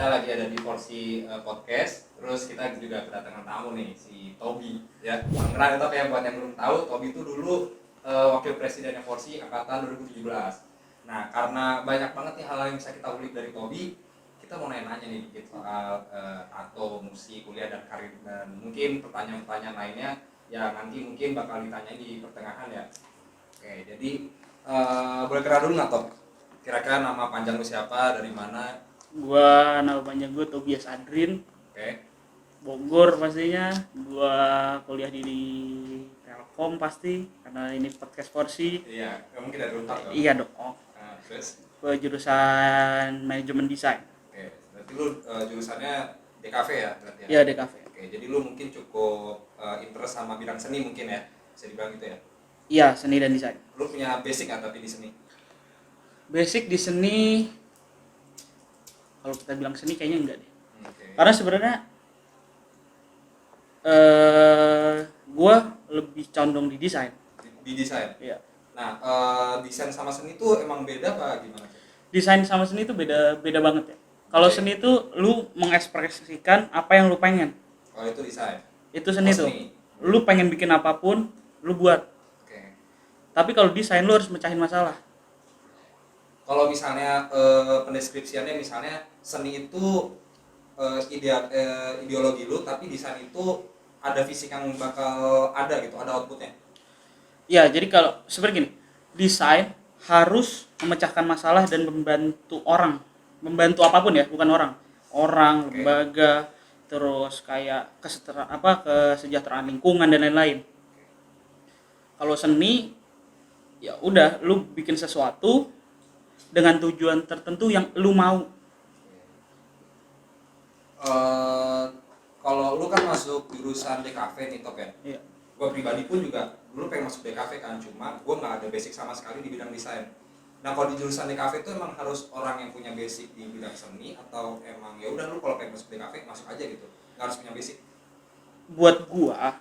kita lagi ada di Porsi Podcast. Terus kita juga kedatangan tamu nih, si Tobi. Ya, Pangeran tapi ya buat yang belum tahu, Tobi itu dulu wakil presidennya Porsi angkatan 2017. Nah, karena banyak banget nih hal yang bisa kita ulik dari Tobi, kita mau nanya-nanya nih dikit soal tato, musik, kuliah dan karir, dan mungkin pertanyaan-pertanyaan lainnya yang nanti mungkin bakal ditanya di pertengahan ya. Oke, jadi boleh kenal dulu nggak, Tob? Kira-kira nama panjang lu siapa, dari mana? Gua nama panjang gue Tobias Adrin, Oke. Bogor pastinya. Gua kuliah di Telkom pasti karena ini podcast Porsi. Iya, nggak mungkin ada untak dong. Iya dong. Nah, terus? Gua jurusan manajemen desain. Oke, berarti lu jurusannya DKV ya berarti ya? Iya, DKV. Oke, jadi lu mungkin cukup interest sama bidang seni mungkin ya? Bisa dibilang gitu ya? Iya, seni dan desain. Lu punya basic nggak tapi di seni? Basic di seni, kalau kita bilang seni kayaknya enggak deh. Oke. Karena sebenarnya gua lebih condong di desain. Di desain? Iya. Nah, desain sama seni itu emang beda apa gimana? Desain sama seni itu beda banget ya. Kalau Oke. seni itu lu mengekspresikan apa yang lu pengen. Oh, itu desain? Itu seni Oh, tuh. seni. Lu pengen bikin apapun, lu buat. Oke. Tapi kalau desain lu harus mecahin masalah. Kalau misalnya pendeskripsiannya misalnya seni itu ideologi lu, tapi desain itu ada fisik yang bakal ada gitu, ada outputnya. Ya, jadi kalau seperti gini, desain harus memecahkan masalah dan membantu orang. Membantu apapun ya, bukan orang. Orang, Oke. lembaga, terus kayak kesejahteraan lingkungan dan lain-lain. Kalau seni ya udah lu bikin sesuatu dengan tujuan tertentu yang lu mau. Kalau lu kan masuk jurusan DKV nih, Top ya. Iya. Gue pribadi pun juga dulu pengen masuk DKV kan, cuma gue nggak ada basic sama sekali di bidang desain. Nah, kalau di jurusan DKV itu emang harus orang yang punya basic di bidang seni, atau emang ya udah lu kalau pengen masuk DKV masuk aja gitu, nggak harus punya basic? Buat gua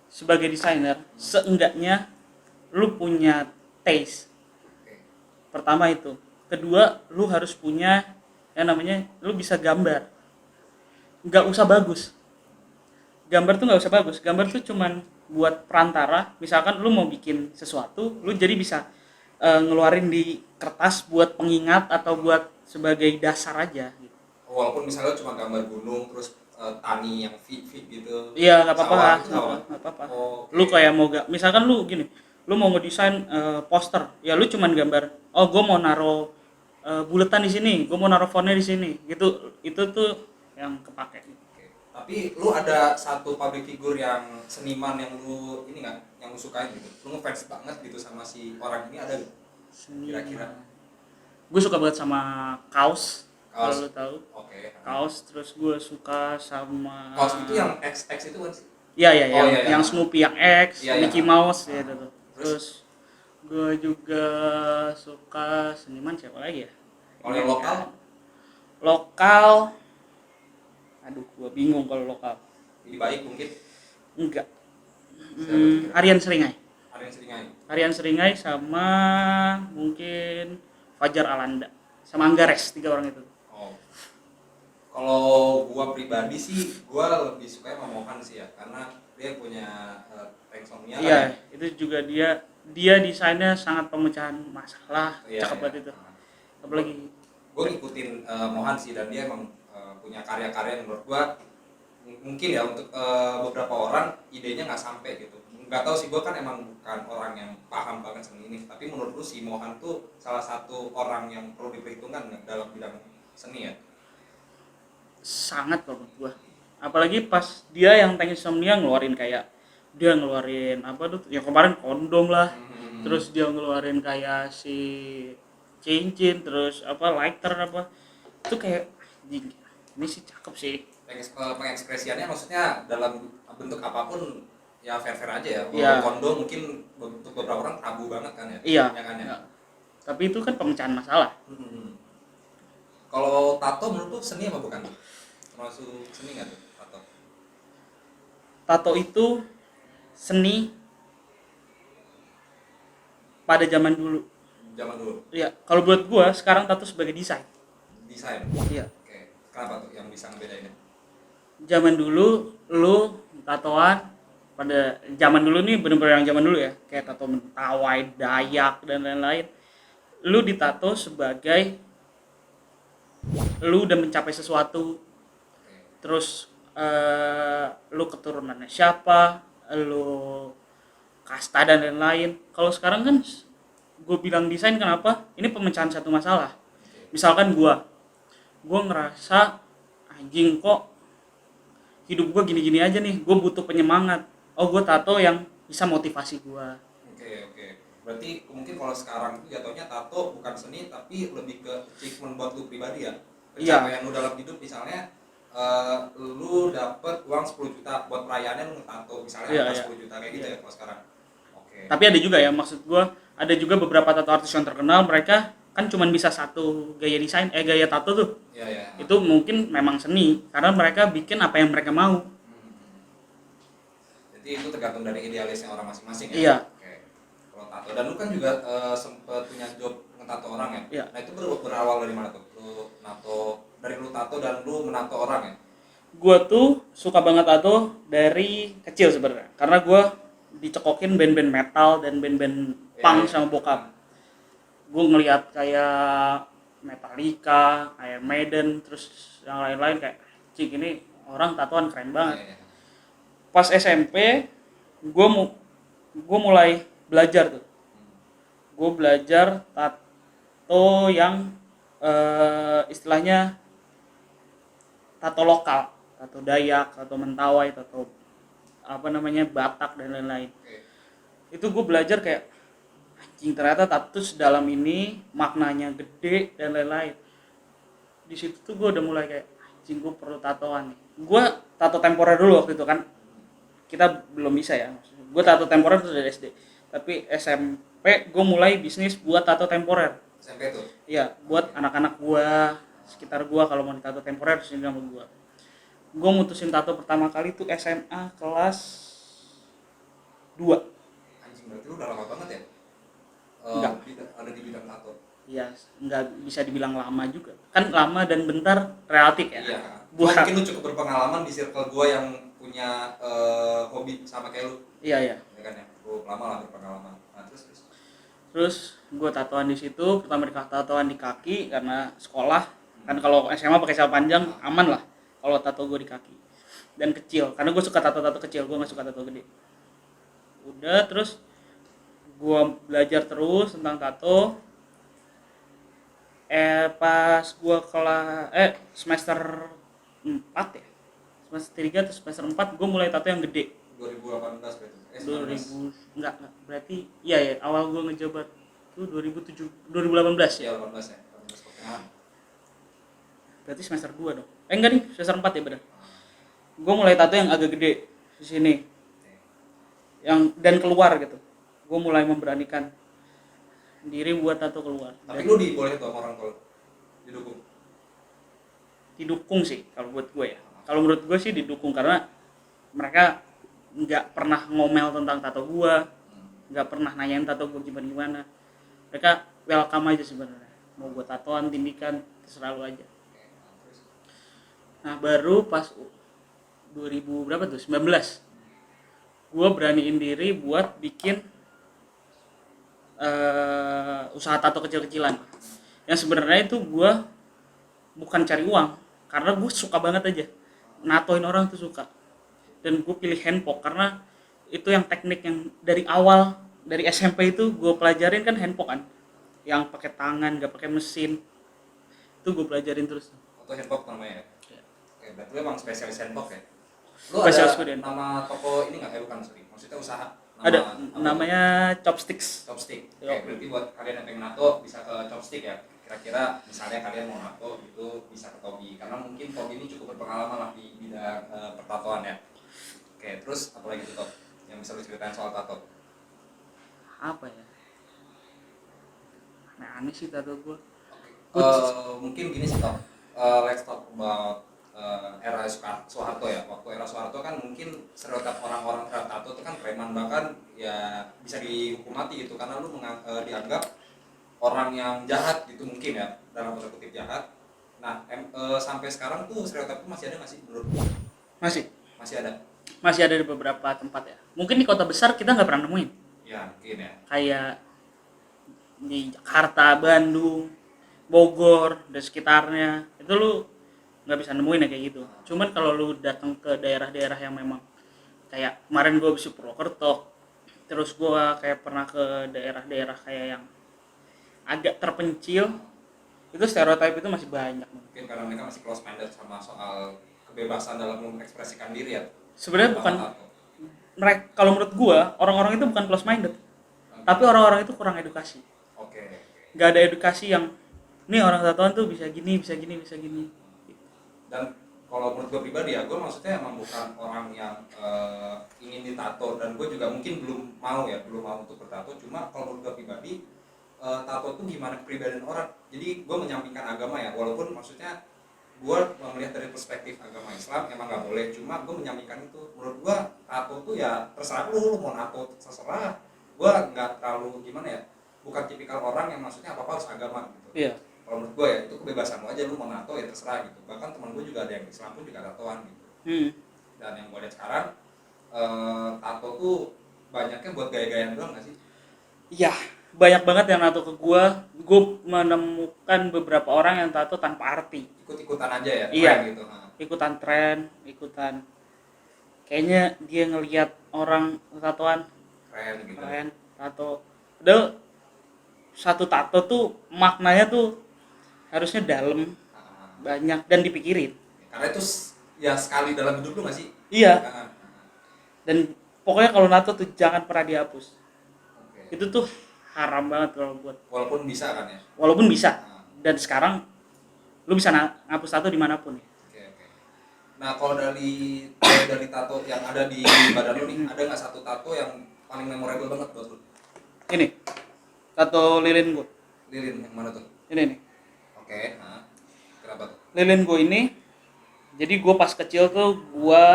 sebagai desainer, seenggaknya lu punya taste. Oke. Pertama itu. Kedua, lu harus punya yang namanya lu bisa gambar. Nggak usah bagus. Gambar tuh nggak usah bagus. Gambar tuh cuman buat perantara. Misalkan lu mau bikin sesuatu, lu jadi bisa ngeluarin di kertas buat pengingat atau buat sebagai dasar aja. Gitu. Walaupun misalnya cuma gambar gunung terus tani yang fit gitu. Iya, nggak apa-apa. Sawah gitu Nggak apa-apa. Oh, Lu kayak mau misalkan lu gini, lu mau ngedesain poster, ya lu cuman gambar. Oh, gue mau naro buletan di sini, gue mau naro fontnya di sini. Gitu, itu tuh yang kepake. oke. Tapi lu ada satu public figure yang seniman yang lu ini nggak, yang lu sukain gitu? Lu ngefans banget gitu sama si orang ini, ada nggak? Kira-kira? Gue suka banget sama Kaos, kalau Kaos. lu tahu. Oke. Kaos, terus gue suka sama Kaos itu yang XX itu kan sih? Iya, Oh, iya, yang iya. Snoopy yang X, Iya, iya. Mickey Mouse ya itu tuh. Terus? Terus gue juga suka seniman siapa lagi ya? Kalau yang lokal? Lokal, aduh, gue bingung kalau lokal. Lebih baik mungkin Enggak. Siapa tuh? Aryan Seringai. Ada yang seringai. Aryan Seringai sama mungkin Fajar Alanda sama Anggares, 3 orang itu. Oh. Kalau gua pribadi sih, gua lebih suka sama Mohan sih ya, karena dia punya Tanksomnia. Iya, itu juga dia desainnya sangat pemecahan masalah, Iya, cakep iya. banget itu. Apalagi Gue ngikutin Mohan sih, dan dia emang punya karya-karya yang menurut gue mungkin ya untuk beberapa orang idenya nggak sampai gitu. Nggak tahu sih, gue kan emang bukan orang yang paham banget seni ini, tapi menurut lu si Mohan tuh salah satu orang yang perlu diperhitungkan nggak dalam bidang seni ya? sangat kalau menurut gua. Apalagi pas dia yang Insomnia ngeluarin kayak dia ngeluarin apa tuh? Yang kemarin kondom lah. Terus dia ngeluarin kayak si cincin, terus apa lighter apa. Itu kayak anjing, ini sih cakep sih. Pengekspresiannya maksudnya dalam bentuk apapun ya fair-fair aja ya. Iya. Kondom mungkin untuk beberapa orang tabu banget kan ya? Iya. Ya kan ya? Ya. Tapi itu kan pemecahan masalah. Kalau tato menurut lu seni apa bukan? Termasuk seni nggak tuh tato? Tato itu seni pada zaman dulu. Zaman dulu Iya, kalau buat gua sekarang tato sebagai desain. desain. Iya. Oke. Kenapa tuh yang bisa ngebedainnya? Zaman dulu lu tatoan, pada zaman dulu nih bener-bener yang zaman dulu ya, kayak tato Mentawai, Dayak dan lain-lain. Lu ditato sebagai lu udah mencapai sesuatu, Oke. terus lu keturunannya siapa, lu kasta dan lain-lain. Kalau sekarang kan gue bilang desain, kenapa? Ini pemecahan satu masalah. Oke. Misalkan gue ngerasa anjing kok hidup gue gini-gini aja nih, gue butuh penyemangat. Oh, gue tato yang bisa motivasi gue. Oke, oke. Berarti mungkin kalau sekarang itu jatuhnya tato bukan seni tapi lebih ke achievement buat lu pribadi ya. Iya, Pencapaian lu dalam hidup misalnya lu dapet uang 10 juta buat perayaannya lu ngetato misalnya iya, angka iya. 10 juta kayak gitu ya kalau sekarang. Oke. Tapi ada juga ya, maksud gue ada juga beberapa tato artis yang terkenal, mereka kan cuman bisa satu gaya desain, gaya tato tuh. Iya, ya. Itu mungkin memang seni karena mereka bikin apa yang mereka mau. Jadi itu tergantung dari idealisnya orang masing-masing ya. Iya. Oke. Kalau tato dan lu kan juga sempet punya job ngetato orang ya. Iya. Nah, itu berawal dari mana tuh? Lu tato dan lu menato orang ya. Gue tuh suka banget tato dari kecil sebenarnya, karena gue dicekokin band-band metal dan band-band punk Iya. sama bokap. Gue ngelihat kayak Metallica, Iron Maiden, terus yang lain-lain, kayak cik ini orang tatoan keren banget. Iya, iya. Pas SMP gue mulai belajar tuh. Gue belajar tato yang istilahnya tato lokal, tato Dayak, tato Mentawai, tato apa namanya Batak dan lain-lain. Oke. Itu gue belajar kayak anjing, ternyata tato dalam ini maknanya gede dan lain-lain. Di situ tuh gue udah mulai kayak anjing, gue perlu tatoan nih. Gue tato temporer dulu waktu itu kan, kita belum bisa ya. Gue tato temporer tuh dari SD, tapi SMP gue mulai bisnis buat tato temporer. SMP tuh. Iya, buat anak-anak gue sekitar gue kalau mau ditato temporer sini sama gue. Gue mutusin tato pertama kali tuh SMA kelas 2. Anjing, berarti lu udah lama banget ya? Enggak. Ada di bidang tato. Iya, nggak bisa dibilang lama juga. Kan lama dan bentar relatif ya. Iya. Buat Mungkin lu cukup berpengalaman di circle gua yang punya hobi sama kayak lu. iya ya. Ya kan ya. Lu lama lah berpengalaman. Nah, terus. Terus gue tatoan di situ, pertama tatoan di kaki karena sekolah. Kan kalau SMA pakai celana panjang aman lah. Kalau tato gue di kaki. Dan kecil, karena gue suka tato-tato kecil, gue nggak suka tato gede. Udah, terus gue belajar terus tentang tato. Pas gue semester 4 ya, semester 3 atau semester 4 gue mulai tato yang gede. 2018 berarti. 2000 enggak, berarti iya ya, awal gue ngejabat tuh 2018 Iya, ya. 18 ya. 18 pertengahan. Berarti semester 2 dong. Enggak nih, semester 4 ya benar. Gue mulai tato yang agak gede di sini. Yang dan keluar gitu. Gue mulai memberanikan diri buat tato keluar. Tapi Dan lu dibolehin tuh sama orang tua lu? Didukung. didukung sih kalau buat gue ya. Kalau menurut gue sih didukung karena mereka nggak pernah ngomel tentang tato gue, nggak pernah nanyain tato gue gimana. Mereka welcome aja sebenarnya. Mau gue tatoan, tindikan, terserah lu aja. Nah baru pas 2000 berapa tuh? 19 gue beraniin diri buat bikin usaha tato kecil-kecilan. Yang sebenarnya itu gue bukan cari uang, karena gue suka banget aja natoin orang tuh suka. Dan gue pilih handpoke karena itu yang teknik yang dari awal, dari SMP itu gue pelajarin kan, handpoke kan, yang pakai tangan gak pakai mesin, itu gue pelajarin terus. Atau handpok namanya ya? Ya. Oke, berarti lu emang spesialis handpok ya? Lu Spesialis gue ada di handpok. nama toko ini nggak? Bukan, sorry. Maksudnya usaha? Ada apa namanya Chopsticks. Chopstick. Yo. Oke, berarti buat kalian yang pengen nato bisa ke Chopstick ya. Kira-kira misalnya kalian mau nato itu bisa ke Tobi karena mungkin Tobi ini cukup berpengalaman lah di bidang pertatoan ya. Oke, terus apa lagi tuh Tob yang bisa lu ceritain soal tato? Apa ya, aneh sih tato gue. Mungkin gini sih Tob. Let's talk about era Soeharto ya. Waktu era Soeharto kan mungkin stereotip orang-orang terhadap tato itu kan preman, bahkan ya bisa dihukum mati gitu karena lu dianggap orang yang jahat gitu mungkin ya, dalam tanda kutip jahat, Nah, sampai sekarang tuh stereotip itu masih ada nggak sih menurut? Masih Masih ada? masih ada di beberapa tempat ya. Mungkin di kota besar kita nggak pernah nemuin. Ya mungkin ya. Kayak di Jakarta, Bandung, Bogor dan sekitarnya itu lu nggak bisa nemuin ya kayak gitu. Cuman kalau lu datang ke daerah-daerah yang memang kayak kemarin gue habis Purwokerto, terus gue kayak pernah ke daerah-daerah kayak yang agak terpencil, itu stereotip itu masih banyak. Mungkin karena mereka masih close minded sama soal kebebasan dalam mengekspresikan diri ya. Sebenarnya bukan Tato. mereka, kalau menurut gue orang-orang itu bukan close minded, tapi orang-orang itu kurang edukasi. Oke. Nggak ada edukasi yang nih orang tatoan tuh bisa gini, bisa gini, bisa gini. Dan kalau menurut gue pribadi ya, gue maksudnya emang bukan orang yang ingin ditato, dan gue juga mungkin belum mau untuk bertato. Cuma kalau menurut gue pribadi, tato tuh gimana kepribadian orang. Jadi gue menyampingkan agama ya, walaupun maksudnya gue melihat dari perspektif agama Islam emang nggak boleh, cuma gue menyampingkan itu. Menurut gue tato tuh ya terserah lu mau nato terserah. Gue nggak terlalu gimana ya, bukan tipikal orang yang maksudnya apa harus agama gitu. Iya. Kalau menurut gue ya itu kebebasan lo aja, lu mau nato ya terserah gitu. Bahkan teman gue juga ada yang Islam pun juga tatoan gitu. Dan yang gue lihat sekarang tato tuh banyaknya buat gaya-gayaan doang nggak sih? Iya, banyak banget yang nato ke gua. Gue menemukan beberapa orang yang tato tanpa arti. Ikut-ikutan aja ya, Iya. tren gitu. Ikutan tren, ikutan. Kayaknya dia ngelihat orang tatoan Keren gitu. keren, tato. Padahal satu tato tuh maknanya tuh harusnya dalam, banyak dan dipikirin. Karena itu ya sekali dalam hidup lu nggak sih? Iya. Nah, Dan pokoknya kalau nato tuh jangan pernah dihapus. oke. Itu tuh haram banget kalau buat. Walaupun bisa kan ya. Walaupun bisa. Nah, Dan sekarang lu bisa ngapus tato dimanapun ya. oke. Nah kalau dari tato yang ada di badan lu nih, ada nggak satu tato yang paling memorable banget buat lu? Ini tato lilin gue. Lilin yang mana tuh? Ini nih. Oke. Nah, kenapa tuh? Lilin gue ini. Jadi gue pas kecil tuh gue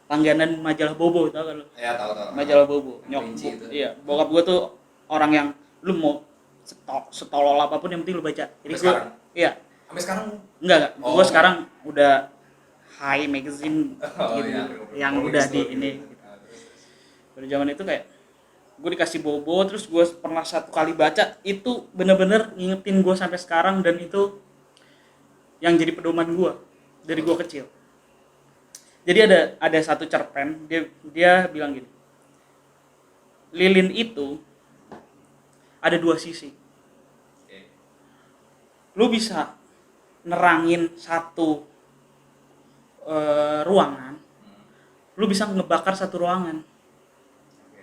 langganan majalah Bobo, tau kan lu? Ya tahu. Majalah Bobo. Yang kelinci itu. Iya, bokap gue tuh orang yang lu mau setolol apapun yang penting lu baca. Jadi Sampai gue, sekarang? iya, Sampai sekarang? enggak. Oh. Gue sekarang udah high magazine gitu, iya. yang Rolling udah di Stone ini. gitu. Nah, terus. Pada zaman itu kayak gue dikasih Bobo, terus gue pernah satu kali baca, itu bener-bener ngingetin gue sampai sekarang, dan itu yang jadi pedoman gue dari gue kecil. Jadi ada satu cerpen, dia bilang gini, lilin itu ada dua sisi. Oke. Lu bisa nerangin satu ruangan, lu bisa ngebakar satu ruangan. Oke.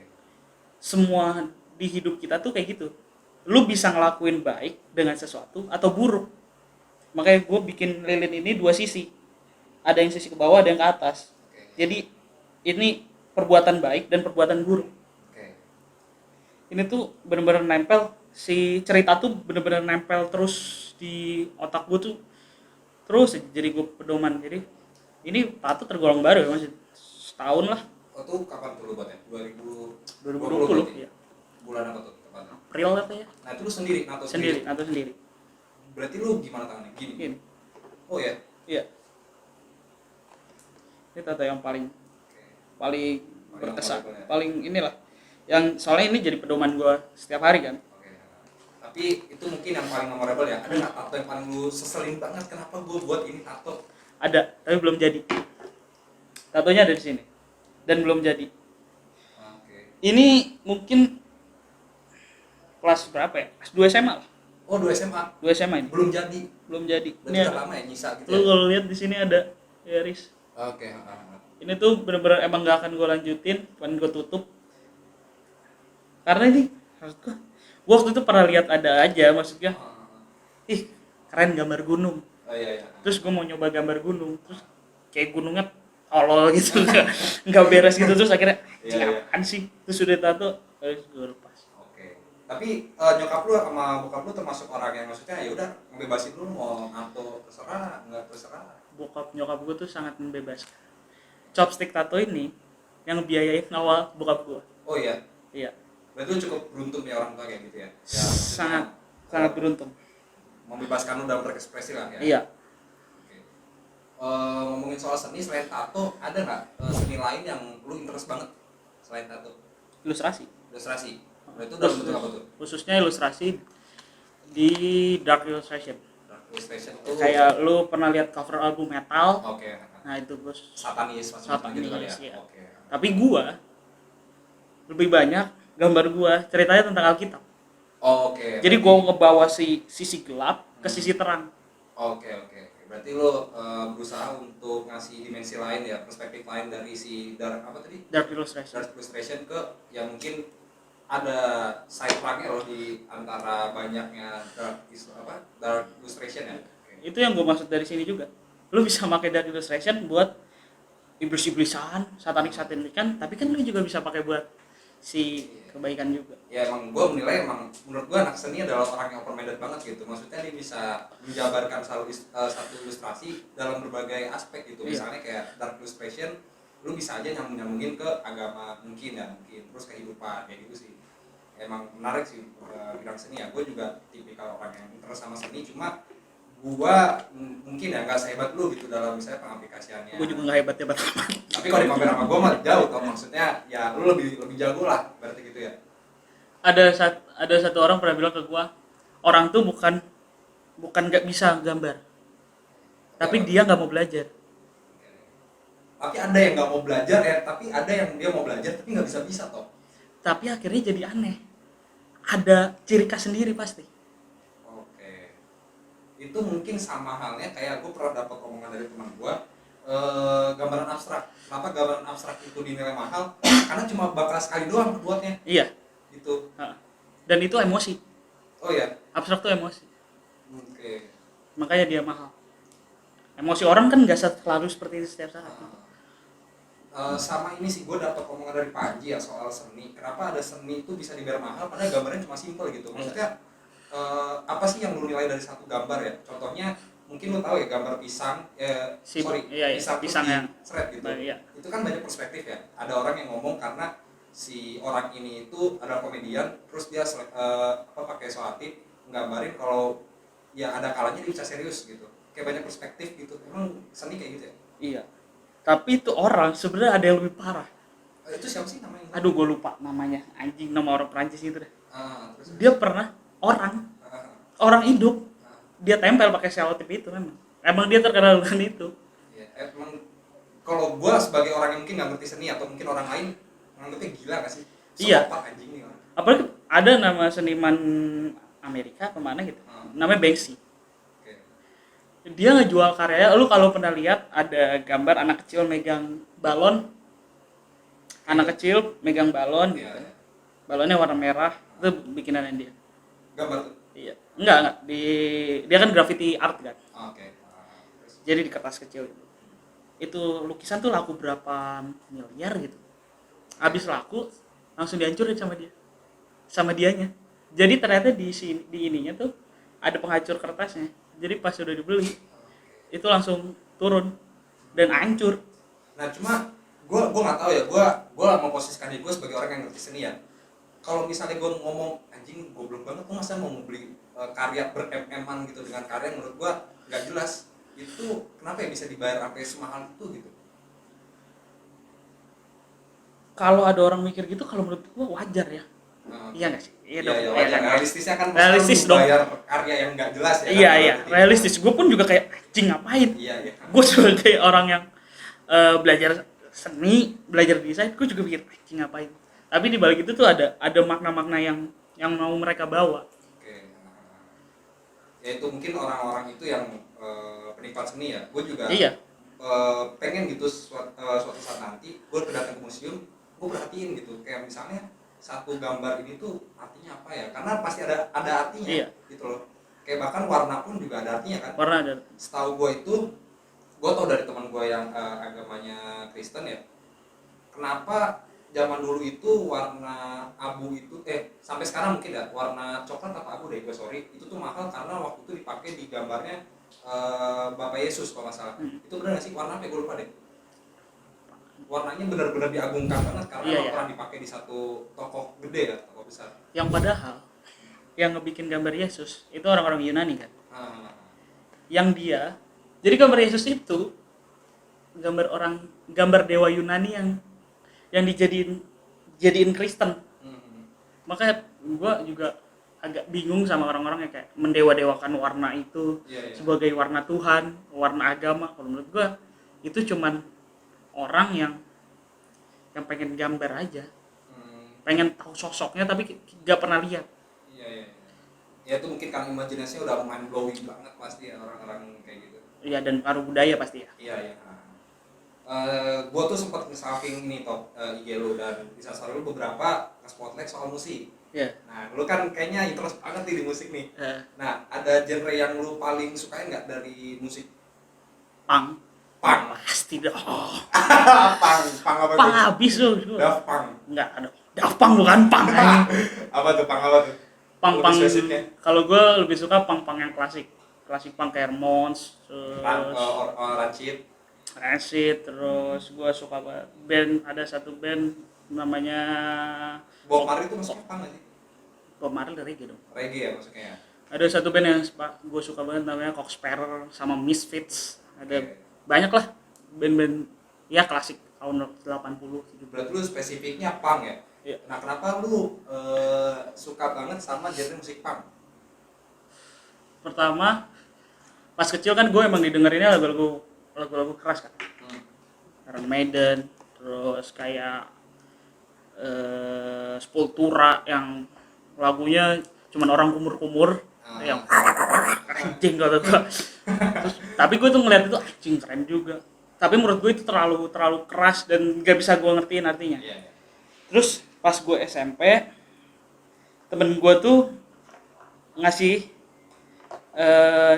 Semua di hidup kita tuh kayak gitu. Lu bisa ngelakuin baik dengan sesuatu atau buruk. Makanya gue bikin lilin ini dua sisi. Ada yang sisi ke bawah, ada yang ke atas. Oke. Jadi ini perbuatan baik dan perbuatan buruk. Oke. Ini tuh bener-bener nempel, si cerita tuh bener-bener nempel terus di otak gue tuh, terus jadi gue pedoman. Jadi ini tato tergolong baru ya, masih setahun lah. Oh tuh kapan tuh lu buatnya? 2020 berarti? ya. Bulan apa tuh tepatnya? April apa ya? Nah itu lu sendiri nato Sendiri, nato sendiri. Berarti lu gimana tangannya? Gini. Gini. Oh ya. Iya. Ini tato yang paling Paling berkesan, memorable ya. paling inilah. Yang soalnya ini jadi pedoman gue setiap hari kan. Oke. Tapi itu mungkin yang paling memorable ya. Ada nggak tato yang paling lu seselin banget? Kenapa gue buat ini tato? Ada, tapi belum jadi. Tatonya ada di sini dan belum jadi. Oke. Ini mungkin kelas berapa ya? Kelas 2 SMA lah. Oh 2 SMA. 2 SMA ini. Belum jadi. Belum jadi. Berarti Ini udah lama ya nyisa gitu lu ya. kalau lihat di sini ada Iris. Oke. Ini tuh bener-bener emang gak akan gue lanjutin, pengen gue tutup. Karena ini maksud gue waktu itu pernah lihat ada aja, maksudnya ih keren gambar gunung. Oh iya. Terus gue mau nyoba gambar gunung, terus kayak gunungnya tolol gitu, nggak beres gitu, terus akhirnya Iya. apaan sih, terus udah tato, terus gue lepas. Oke. Tapi nyokap lu sama bokap lu termasuk orang yang maksudnya ya udah ngebebasin lu mau nato terserah, nggak terserah. Bokap nyokap gue tuh sangat membebaskan. Chopstick tato ini yang biayain awal bokap gue. Oh iya. Iya, Berarti lu cukup beruntung ya orang tua kayak gitu ya. Ya sangat maksudnya, beruntung. membebaskan lu dalam berekspresi lah ya. Iya, ngomongin soal seni selain tato, ada nggak seni lain yang lu interest banget selain tato? Ilustrasi. Ilustrasi. Nah, itu dalam bentuk apa tuh? Khususnya ilustrasi di dark illustration. Dark illustration tuh Kayak lu pernah lihat cover album metal? oke. Nah, itu bos. Satanis macam gitu kali ya. Satanis, iya. Oke. Tapi gua lebih banyak gambar gua ceritanya tentang Alkitab. Oke. Jadi gua ngebawa sisi gelap ke sisi terang. Oke. Berarti lo berusaha untuk ngasih dimensi lain ya, perspektif lain dari si dark apa tadi? Dark illustration. Dark illustration ke yang mungkin ada side tracknya loh di antara banyaknya dark illustration ya. Oke. Itu yang gua maksud dari sini juga. Lu bisa pakai dark illustration buat iblis-iblisan, satanik-satanikan, tapi kan lu juga bisa pakai buat si kebaikan juga. Ya emang gue menilai menurut gue anak seni adalah orang yang open minded banget gitu. Maksudnya dia bisa menjabarkan satu ilustrasi dalam berbagai aspek gitu. Iya. Misalnya kayak dark illustration, lu bisa aja nyambungin ke agama mungkin terus kehidupan kayak gitu sih. Emang menarik sih bidang seni ya. Gue juga tipikal orang yang interest sama seni, cuma gue mungkin ya nggak sehebat lu gitu dalam misalnya pengaplikasiannya. Gue juga nggak hebat-hebat amat. Tapi kalau dipamer sama gue mah jauh tau, maksudnya ya lu lebih jago lah berarti gitu ya. Ada satu orang pernah bilang ke gua, orang tuh bukan nggak bisa gambar, tapi dia nggak mau belajar. Tapi ada yang nggak mau belajar ya, tapi ada yang dia mau belajar tapi nggak bisa toh. Tapi akhirnya jadi aneh. Ada ciri khas sendiri pasti. Oke. Itu mungkin sama halnya kayak gue pernah dapat omongan dari teman gue, gambaran abstrak. Kenapa gambaran abstrak itu dinilai mahal? Karena cuma bakal sekali doang buatnya. Iya. Gitu. Dan itu emosi. Oh ya. Abstrak tuh emosi. Oke. Makanya dia mahal. Emosi orang kan nggak selalu seperti itu setiap saat. Sama ini sih gue dapat omongan dari Pak Haji ya soal seni. Kenapa ada seni itu bisa dibayar mahal padahal gambarnya cuma simpel gitu. Maksudnya apa sih yang lu nilai dari satu gambar ya? Contohnya mungkin lu tahu ya gambar pisang pisang yang seret gitu. Iya. Itu kan banyak perspektif ya. Ada orang yang ngomong karena si orang ini itu adalah komedian, terus dia pakai soatif nggambarin kalau ya ada kalanya dia bisa serius gitu. Kayak banyak perspektif gitu. Emang seni kayak gitu ya? Iya. Tapi itu orang sebenarnya ada yang lebih parah. Itu siapa sih namanya? Aduh, gue lupa namanya. Anjing, nama orang Prancis itu deh. Terus? Dia pernah orang hidup dia tempel pakai selotip itu memang. Emang dia terkenal dengan itu. Ya, emang kalau gua sebagai orang yang mungkin nggak ngerti seni atau mungkin orang lain nganggapnya gila nggak sih? Iya. Anjing nih orang. Apalagi ada nama seniman Amerika kemana gitu. Namanya Banksy. Okay. Dia ngejual karya. Lu kalau pernah lihat ada gambar anak kecil megang balon. Anak kecil megang balon gitu. Ya. Balonnya warna merah. Itu bikinan dia. Gambar tuh? Iya. Enggak. Dia kan graffiti art kan. Oke. Jadi di kertas kecil itu lukisan tuh laku berapa miliar gitu. Habis laku langsung dihancurin sama dianya. Jadi ternyata di ininya tuh ada penghancur kertasnya. Jadi pas udah dibeli itu langsung turun dan hancur. Nah cuma gue nggak tahu ya, gue mau posisikan diri gue sebagai orang yang ngerti seni ya. Kalau misalnya gue ngomong anjing goblok banget, gue masa mau beli karya ber-mm-an gitu dengan karya yang menurut gue nggak jelas, itu kenapa ya bisa dibayar sampai semahal itu gitu? Kalau ada orang mikir gitu, kalau menurut gue wajar ya. Iya nggak sih? Iya dong. Wajar. Realistisnya kan realistis dong. Bayar karya yang nggak jelas ya. Iya. Realistis. Gue pun juga kayak anjing ngapain? Iya. Gue sebagai orang yang belajar seni, belajar desain, gue juga pikir anjing ngapain? Tapi di balik itu tuh ada makna-makna yang mau mereka bawa. Oke. Ya itu mungkin orang-orang itu yang penikmat seni ya. Gue juga pengen gitu suatu saat nanti gue datang ke museum, gue perhatiin gitu kayak misalnya satu gambar ini tuh artinya apa ya, karena pasti ada artinya gitu loh. Kayak bahkan warna pun juga ada artinya kan. Warna ada. Setahu gue tau dari teman gue yang agamanya Kristen ya, kenapa zaman dulu itu warna abu itu sampai sekarang mungkin ya warna coklat atau abu deh gue sorry, itu tuh mahal karena waktu itu dipakai di gambarnya Bapak Yesus kalau nggak salah. Itu benar nggak sih? Warna apa? Gue lupa deh. Warnanya benar-benar diagungkan banget karena pernah dipakai di satu tokoh gede ya, tokoh besar. Yang padahal yang ngebikin gambar Yesus itu orang-orang Yunani kan. Yang jadi gambar Yesus itu gambar dewa Yunani yang jadiin Kristen. Makanya gue juga agak bingung sama orang-orang yang kayak mendewa-dewakan warna itu sebagai warna Tuhan, warna agama. Kalau menurut gue itu cuman orang yang pengen gambar aja, pengen tahu sosoknya tapi gak pernah lihat. Ya itu mungkin karena imajinasinya udah mind blowing banget pasti ya orang-orang kayak gitu. Iya, dan paruh budaya pasti ya. Iya. Gue tuh sempat nge-stalking nih IG lu dan di salah lu beberapa nge-spotlight soal musik. Iya. Nah, lu kan kayaknya interest banget nih di musik nih. Nah, ada genre yang lu paling sukain nggak dari musik? Punk. Punk. Pasti dah. Punk apa tuh? Punk habis lu. Daft Punk. Enggak ada. Daft Punk bukan punk. Apa tuh? Punk. Kalau gue lebih suka punk yang klasik punk kayak Ramones, Rancid, terus gue suka ada satu band namanya Bob Marley itu masuknya punk nggak sih? Bob Marley reggae dong. Reggae ya masuknya. Ada satu band yang gue suka banget namanya Cocksparrow sama Misfits. Ada banyak lah band-band ya klasik tahun 80 70. Berarti lu spesifiknya punk ya? Iya. Nah, kenapa lu suka banget sama genre musik punk? Pertama, pas kecil kan gue emang didengerinnya lagu-lagu keras kan. Iron Maiden, terus kayak Sepultura yang lagunya cuman orang kumur-kumur yang anjing kata gue. Tapi gue tuh ngeliat itu anjing keren juga. Tapi menurut gue itu terlalu keras dan gak bisa gue ngertiin artinya. Terus pas gue SMP, temen gue tuh ngasih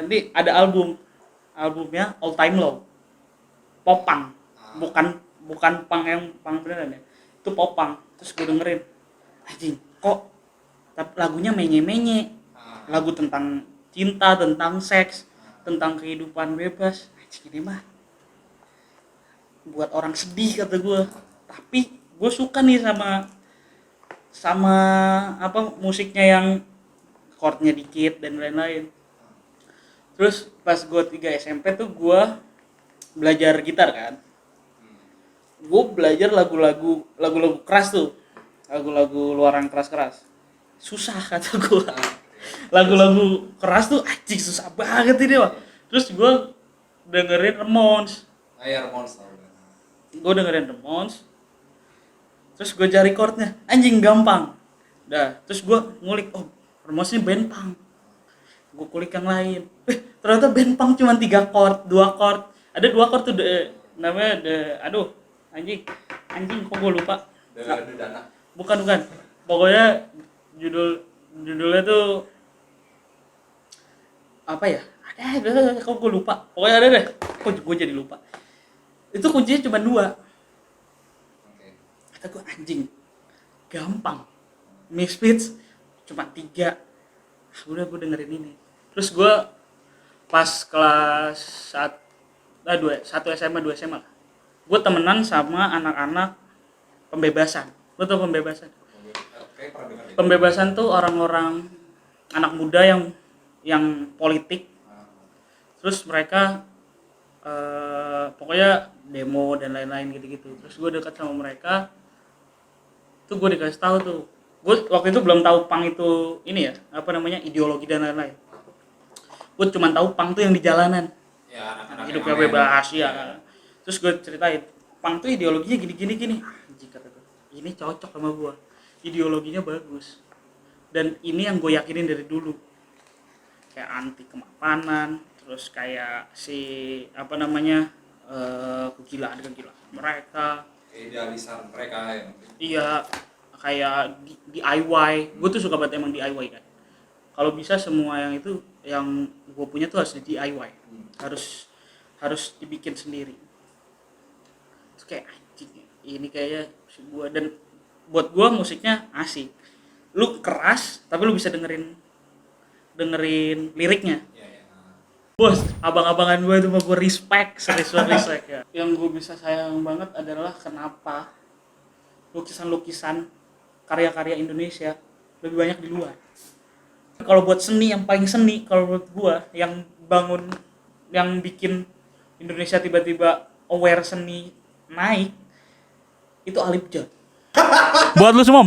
ini ada albumnya All Time Low, popang, bukan punk yang punk beneran ya, itu popang. Terus gue dengerin, anjing kok lagunya menye lagu tentang cinta, tentang seks, tentang kehidupan bebas. Anjing ini mah buat orang sedih kata gue. Tapi gue suka nih sama apa musiknya yang chordnya dikit dan lain-lain. Terus pas gue 3 SMP tuh gue belajar gitar kan. Gue belajar lagu-lagu keras tuh. Lagu-lagu luaran keras-keras. Susah kata gue. Lagu-lagu keras tuh anjing susah banget ini, Pak. Terus gue dengerin Ramones. Ramones tau. Gue dengerin Ramones. Terus gue cari chordnya, anjing gampang. Terus gue ngulik, oh Ramones ini band punk. Gue kulik yang lain. Ternyata band punk cuma 3 chord, 2 chord. Ada 2 chord tuh namanya anjing kok gue lupa. Dana. Bukan. Pokoknya judulnya tuh apa ya? Ada kok gue lupa. Pokoknya ada deh. Kok gue jadi lupa. Itu kuncinya cuma 2. Kata gue anjing gampang. Misfits cuma 3. Udah gue dengerin ini. Terus gue pas kelas 1 SMA 2 SMA gue temenan sama anak-anak pembebasan. Lo tau pembebasan? Pembebasan tuh orang-orang anak muda yang politik. Terus mereka pokoknya demo dan lain-lain gitu-gitu. Terus gue dekat sama mereka. Tuh gue dikasih tahu tuh. Gue waktu itu belum tahu punk itu ini ya, apa namanya, ideologi dan lain-lain. Gue cuma tahu punk tuh yang di jalanan. Ya, hidupnya bebas ya. Terus gue ceritain, punk tuh ideologinya gini. Anjing kata gue. Ini cocok sama gue. Ideologinya bagus. Dan ini yang gue yakinin dari dulu. Kayak anti kemapanan, terus kayak apa namanya? Kegilaan mereka. Idealisan mereka ya. Iya, kayak DIY. Gue tuh suka banget emang DIY kan. Kalau bisa semua yang itu yang gue punya tuh harus di DIY. Harus dibikin sendiri. Terus kayak anjing, ini kayaknya gue, dan buat gue musiknya asik. Lu keras tapi lu bisa dengerin liriknya. Bos, abang-abangan gue itu mah gue respect ya. Yang gue bisa sayang banget adalah kenapa lukisan-lukisan karya-karya Indonesia lebih banyak di luar. Kalau buat seni, yang paling seni kalau menurut gue yang bikin Indonesia tiba-tiba aware seni naik itu Alip John. Buat lu semua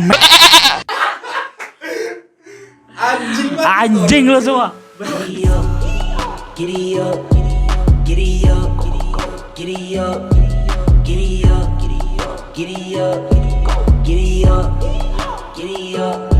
anjing lu semua. Giddy up, giddy up, giddy up, giddy up, giddy up, giddy up, giddy up, giddy up, giddy up.